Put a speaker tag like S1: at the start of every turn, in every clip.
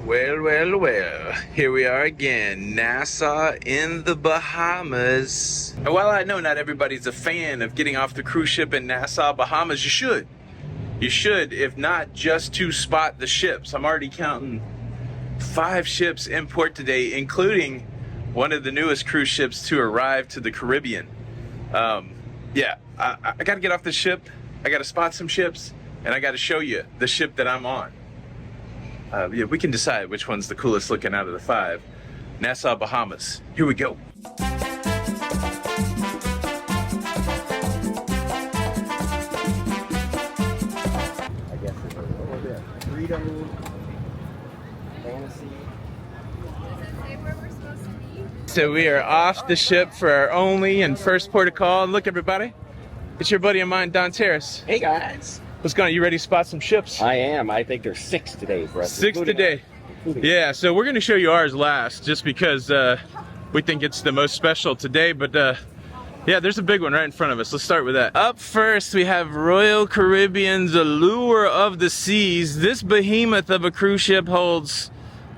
S1: Well, here we are again, Nassau in the Bahamas. And while I know not everybody's a fan of getting off the cruise ship in Nassau, Bahamas, you should. You should, if not just to spot the ships. I'm already counting 5 ships in port today, including one of the newest cruise ships to arrive to the Caribbean. Yeah, I gotta get off the ship, I gotta spot some ships, and I gotta show you the ship that I'm on. Yeah, we can decide which one's the coolest looking out of the 5. Nassau, Bahamas. Here we go.
S2: I guess it's a little bit Freedom, Fantasy.
S1: So we are off the ship for our only and first port of call. And look, everybody, it's your buddy of mine, Don Terrace.
S2: Hey guys.
S1: What's going on? You ready to spot some ships?
S2: I am. I think there's 6 today for us.
S1: 6 today. Yeah, so we're going to show you ours last just because we think it's the most special today. But yeah, there's a big one right in front of us. Let's start with that. Up first, we have Royal Caribbean's Allure of the Seas. This behemoth of a cruise ship holds,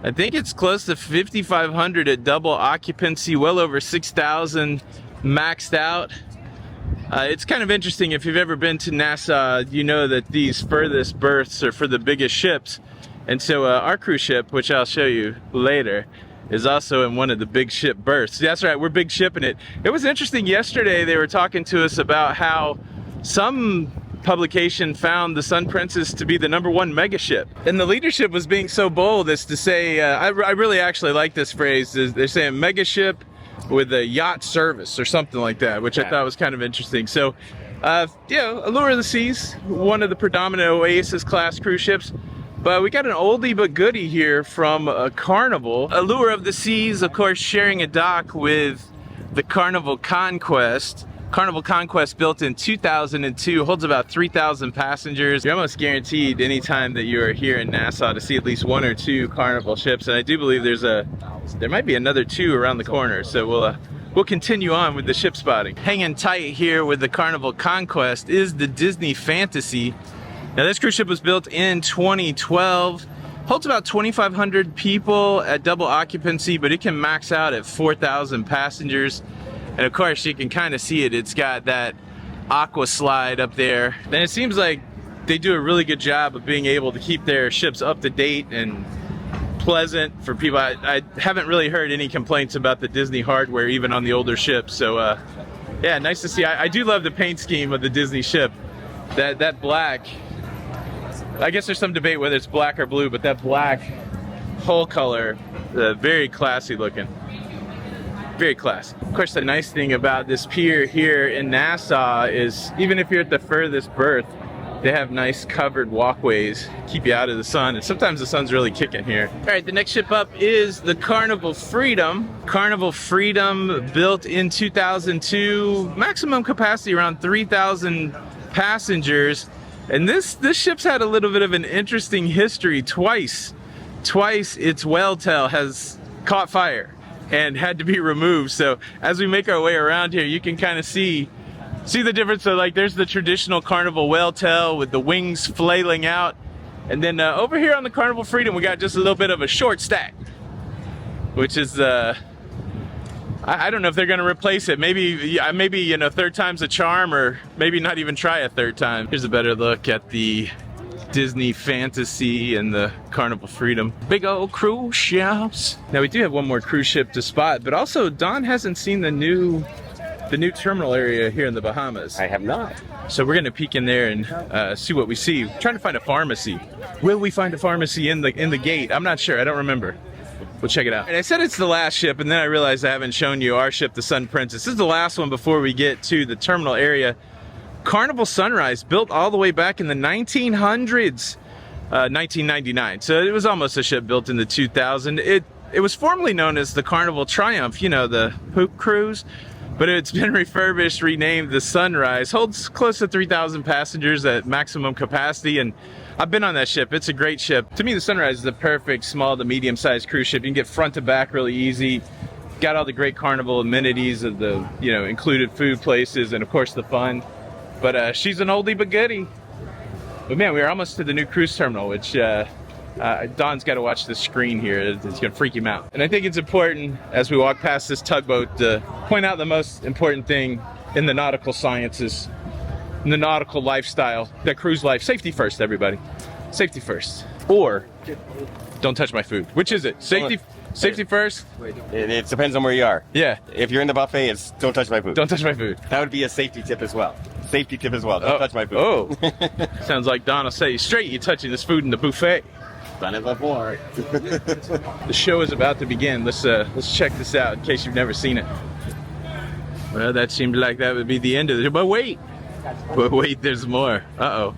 S1: I think it's close to 5,500 at double occupancy, well over 6,000 maxed out. It's kind of interesting. If you've ever been to Nassau, you know that these furthest berths are for the biggest ships. And so our cruise ship, which I'll show you later, is also in one of the big ship berths. That's right, we're big shipping it. It was interesting yesterday, they were talking to us about how some publication found the Sun Princess to be the #1 mega ship. And the leadership was being so bold as to say, I really actually like this phrase, they're saying mega ship with a yacht service or something like that, which I thought was kind of interesting. So, yeah, Allure of the Seas, one of the predominant Oasis class cruise ships. But we got an oldie but goodie here from Carnival. Allure of the Seas, of course, sharing a dock with the Carnival Conquest. Carnival Conquest, built in 2002, holds about 3,000 passengers. You're almost guaranteed anytime that you are here in Nassau to see at least 1 or 2 Carnival ships, and I do believe there might be another 2 around the corner. So we'll continue on with the ship spotting. Hanging tight here with the Carnival Conquest is the Disney Fantasy. Now this cruise ship was built in 2012. Holds about 2,500 people at double occupancy, but it can max out at 4,000 passengers. And of course, you can kind of see it. It's got that aqua slide up there. And it seems like they do a really good job of being able to keep their ships up to date and pleasant for people. I haven't really heard any complaints about the Disney hardware, even on the older ships. So yeah, nice to see. I do love the paint scheme of the Disney ship. That black, I guess there's some debate whether it's black or blue, but that black hull color, very classy looking. Very classy. Of course, the nice thing about this pier here in Nassau is even if you're at the furthest berth, they have nice covered walkways, keep you out of the sun, and sometimes the sun's really kicking here. All right, the next ship up is the Carnival Freedom. Carnival Freedom, built in 2002, maximum capacity around 3,000 passengers. And this ship's had a little bit of an interesting history. Twice its whale tail has caught fire and had to be removed. So as we make our way around here, you can kind of see the difference. So like there's the traditional Carnival whale tail with the wings flailing out. And then over here on the Carnival Freedom, we got just a little bit of a short stack, which is, I don't know if they're gonna replace it. Maybe, you know, 3rd time's a charm, or maybe not even try a 3rd time. Here's a better look at the Disney Fantasy and the Carnival Freedom. Big old cruise ships. Now we do have one more cruise ship to spot, but also Don hasn't seen the new terminal area here in the Bahamas.
S2: I have not.
S1: So we're gonna peek in there and see what we see. We're trying to find a pharmacy. Will we find a pharmacy in the gate? I'm not sure, I don't remember. We'll check it out. And I said it's the last ship, and then I realized I haven't shown you our ship, the Sun Princess. This is the last one before we get to the terminal area. Carnival Sunrise, built all the way back in the 1900s, 1999. So it was almost a ship built in the 2000. It was formerly known as the Carnival Triumph, you know, the poop cruise, but it's been refurbished, renamed the Sunrise. Holds close to 3,000 passengers at maximum capacity, and I've been on that ship. It's a great ship. To me, the Sunrise is the perfect small to medium-sized cruise ship. You can get front to back really easy. Got all the great Carnival amenities of the, you know, included food places and of course the fun. But she's an oldie but goodie. But man, we are almost to the new cruise terminal, which Don's got to watch the screen here. It's going to freak him out. And I think it's important as we walk past this tugboat to point out the most important thing in the nautical sciences, in the nautical lifestyle, the cruise life. Safety first, everybody. Safety first. Or don't touch my food. Which is it? Safety first?
S2: It depends on where you are.
S1: Yeah.
S2: If you're in the buffet, it's don't touch my food.
S1: Don't touch my food.
S2: That would be a safety tip as well. Safety tip as well. Don't touch my food.
S1: Oh. Sounds like Don will say, straight, you're touching this food in the buffet.
S2: Done it before.
S1: The show is about to begin. Let's check this out in case you've never seen it. Well, that seemed like that would be the end of it. But wait, there's more. Uh-oh.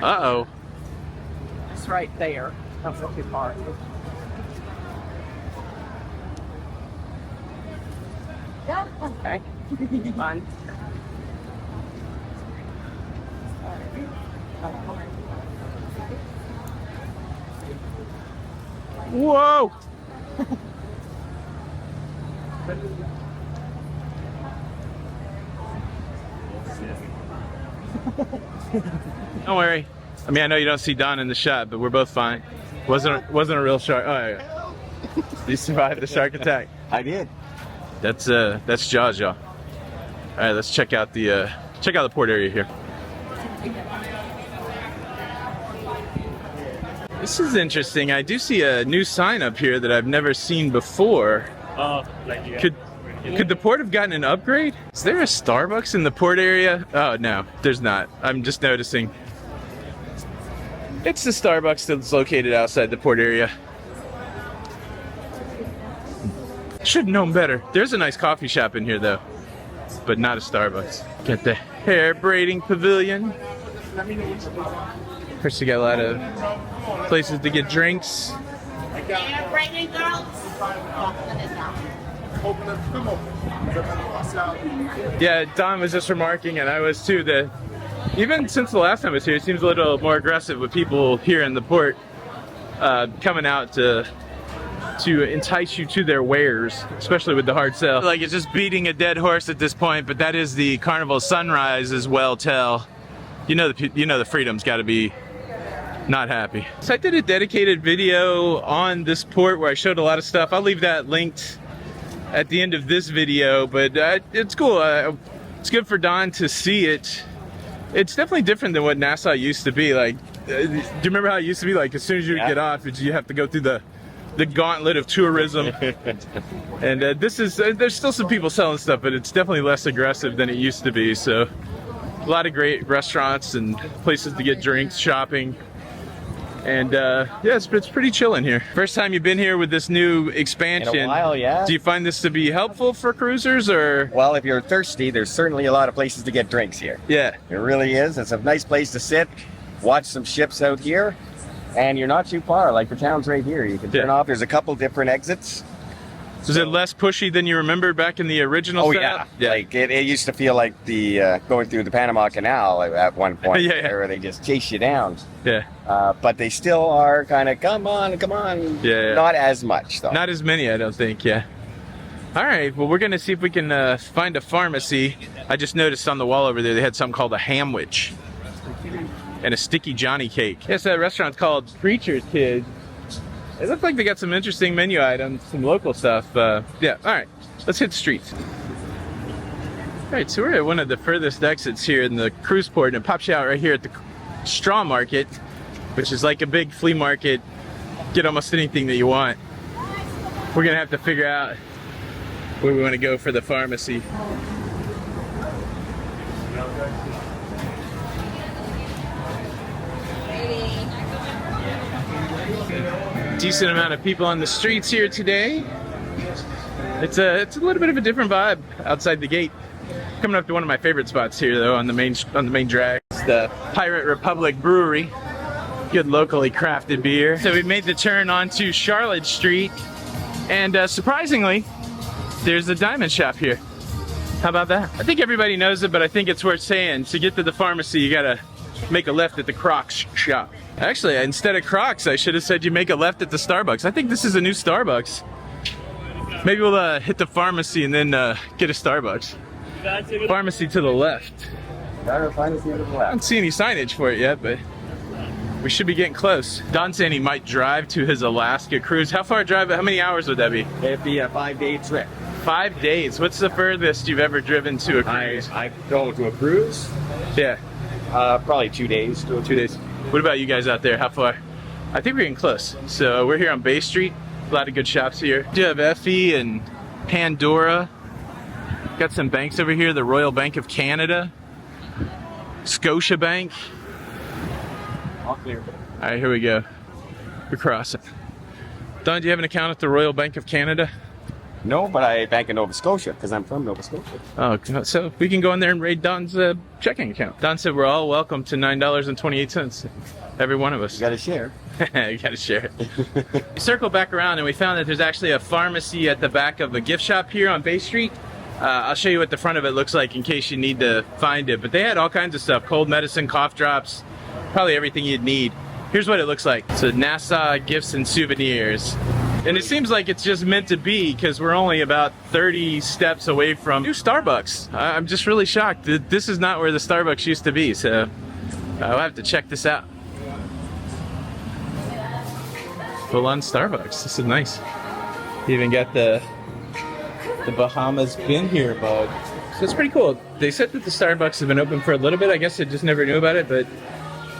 S1: Uh-oh.
S3: It's right there. Don't go too far. Okay. Fun.
S1: Whoa! Don't worry. I mean, I know you don't see Don in the shot, but we're both fine. Wasn't a real shark. Oh, yeah. You survived the shark attack.
S2: I did.
S1: That's Jaws, y'all. All right, let's check out the port area here. This is interesting. I do see a new sign up here that I've never seen before. Could the port have gotten an upgrade? Is there a Starbucks in the port area? Oh, no, there's not. I'm just noticing. It's the Starbucks that's located outside the port area. Should have known better. There's a nice coffee shop in here, though, but not a Starbucks. Get the hair braiding pavilion. First, you got a lot of places to get drinks.
S4: Hair braiding girls.
S1: Yeah, Don was just remarking, and I was too, that even since the last time I was here, it seems a little more aggressive with people here in the port coming out to entice you to their wares, especially with the hard sell. Like, it's just beating a dead horse at this point, but that is the Carnival sunrise as well. Tell you know the Freedom's got to be not happy. So I did a dedicated video on this port where I showed a lot of stuff. I'll leave that linked at the end of this video, but it's cool. It's good for Don to see it. It's definitely different than what Nassau used to be. Like, do you remember how it used to be? Like, as soon as you get off, you have to go through the gauntlet of tourism. And this is, there's still some people selling stuff, but it's definitely less aggressive than it used to be. So a lot of great restaurants and places to get drinks, shopping. And yeah, it's pretty chill in here. First time you've been here with this new expansion.
S2: In a while, yeah.
S1: Do you find this to be helpful for cruisers, or?
S2: Well, if you're thirsty, there's certainly a lot of places to get drinks here.
S1: Yeah.
S2: It really is. It's a nice place to sit, watch some ships out here, and you're not too far. Like, the town's right here. You can turn off. There's a couple different exits.
S1: Is it less pushy than you remember back in the original setup?
S2: Yeah. Like, it used to feel like the going through the Panama Canal at one point, where they just chase you down.
S1: Yeah.
S2: But they still are kind of, come on.
S1: Yeah.
S2: Not as much, though.
S1: Not as many, I don't think, yeah. All right, well, we're going to see if we can find a pharmacy. I just noticed on the wall over there, they had something called a hamwich and a sticky Johnny cake. Yes, that restaurant's called Preacher's Kid. It looks like they got some interesting menu items, some local stuff. Yeah, all right, let's hit the streets. All right, so we're at one of the furthest exits here in the cruise port, and it pops you out right here at the straw market, which is like a big flea market. Get almost anything that you want. We're gonna have to figure out where we want to go for the pharmacy. Decent amount of people on the streets here today. It's a little bit of a different vibe outside the gate. Coming up to one of my favorite spots here, though, on the main drag. It's the Pirate Republic Brewery. Good locally crafted beer. So we made the turn onto Charlotte Street, and surprisingly, there's a diamond shop here. How about that? I think everybody knows it, but I think it's worth saying. To get to the pharmacy, you gotta make a left at the Crocs shop. Actually, instead of Crocs, I should have said you make a left at the Starbucks. I think this is a new Starbucks. Maybe we'll hit the pharmacy and then get a Starbucks. Pharmacy to the left.
S2: Pharmacy to the left.
S1: I don't see any signage for it yet, but We should be getting close. Don's saying he might drive to his Alaska cruise. How far drive? How many hours would that be?
S2: It'd be a 5-day trip.
S1: 5 days. What's the furthest you've ever driven to a cruise?
S2: I go to a cruise.
S1: Yeah,
S2: Probably 2 days.
S1: 2 days. What about you guys out there? How far? I think we're getting close. So we're here on Bay Street. A lot of good shops here. You have Effie and Pandora. Got some banks over here. The Royal Bank of Canada. Scotia Bank.
S2: All clear.
S1: All right, here we go. We're crossing. Don, do you have an account at the Royal Bank of Canada?
S2: No, but I bank in Nova Scotia because I'm from Nova Scotia.
S1: Oh, so we can go in there and raid Don's checking account. Don said we're all welcome to $9.28. Every one of us.
S2: You got to share.
S1: You gotta share it. We circled back around and we found that there's actually a pharmacy at the back of a gift shop here on Bay Street. I'll show you what the front of it looks like in case you need to find it. But they had all kinds of stuff. Cold medicine, cough drops, probably everything you'd need. Here's what it looks like. So Nassau Gifts and Souvenirs. And it seems like it's just meant to be because we're only about 30 steps away from new Starbucks. I'm just really shocked that this is not where the Starbucks used to be. So I'll have to check this out. Full on Starbucks. This is nice. You even got the Bahamas bin here mug. So it's pretty cool. They said that the Starbucks have been open for a little bit. I guess I just never knew about it, but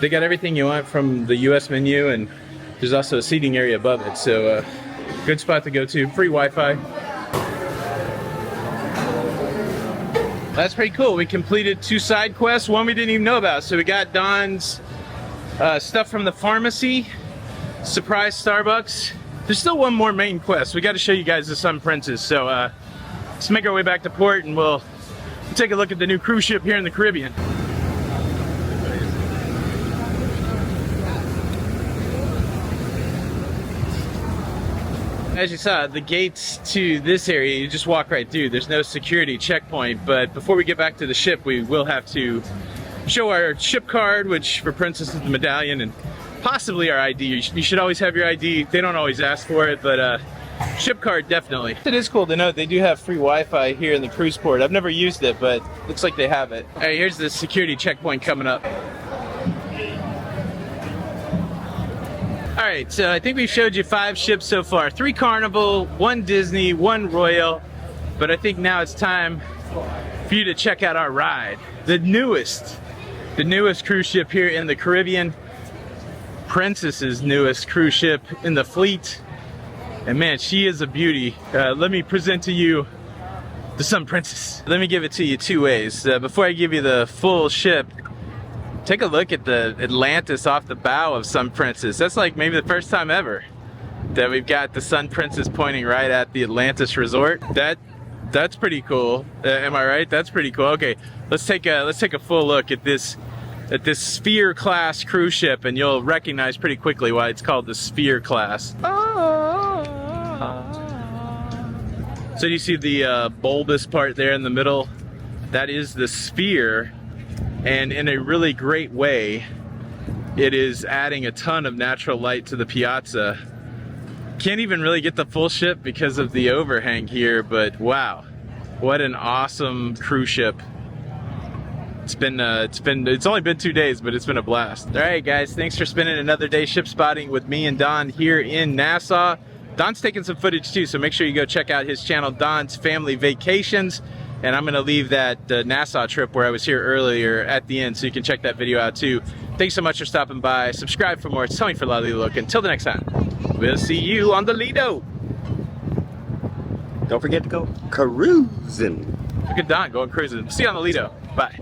S1: they got everything you want from the US menu, and there's also a seating area above it. So good spot to go to. Free Wi-Fi. That's pretty cool. We completed 2 side quests, one we didn't even know about. So we got Don's stuff from the pharmacy, surprise Starbucks. There's still one more main quest. We got to show you guys the Sun Princess. So let's make our way back to port and we'll take a look at the new cruise ship here in the Caribbean. As you saw, the gates to this area, you just walk right through. There's no security checkpoint, but before we get back to the ship, we will have to show our ship card, which for Princess is the medallion, and possibly our ID. You should always have your ID. They don't always ask for it, but ship card definitely. It is cool to note they do have free Wi-Fi here in the cruise port. I've never used it, but looks like they have it. All right, here's the security checkpoint coming up. All right, so I think we've showed you 5 ships so far. 3 Carnival, 1 Disney, 1 Royal, but I think now it's time for you to check out our ride. The newest cruise ship here in the Caribbean. Princess's newest cruise ship in the fleet. And man, she is a beauty. Let me present to you the Sun Princess. Let me give it to you 2 ways. Before I give you the full ship, take a look at the Atlantis off the bow of Sun Princess. That's like maybe the first time ever that we've got the Sun Princess pointing right at the Atlantis resort. That's pretty cool. Am I right? That's pretty cool. Okay, let's take a full look at this Sphere class cruise ship, and you'll recognize pretty quickly why it's called the Sphere class. So you see the bulbous part there in the middle? That is the Sphere. And in a really great way, it is adding a ton of natural light to the piazza. Can't even really get the full ship because of the overhang here, but wow, what an awesome cruise ship. It's only been 2 days, but it's been a blast. All right, guys, thanks for spending another day ship spotting with me and Don here in Nassau. Don's taking some footage too, so make sure you go check out his channel, Don's Family Vacations. And I'm gonna leave that Nassau trip where I was here earlier at the end, so you can check that video out too. Thanks so much for stopping by. Subscribe for more. It's Tony for Loca. Until the next time, we'll see you on the Lido.
S2: Don't forget to go cruising.
S1: Look at Don going cruising. See you on the Lido. Bye.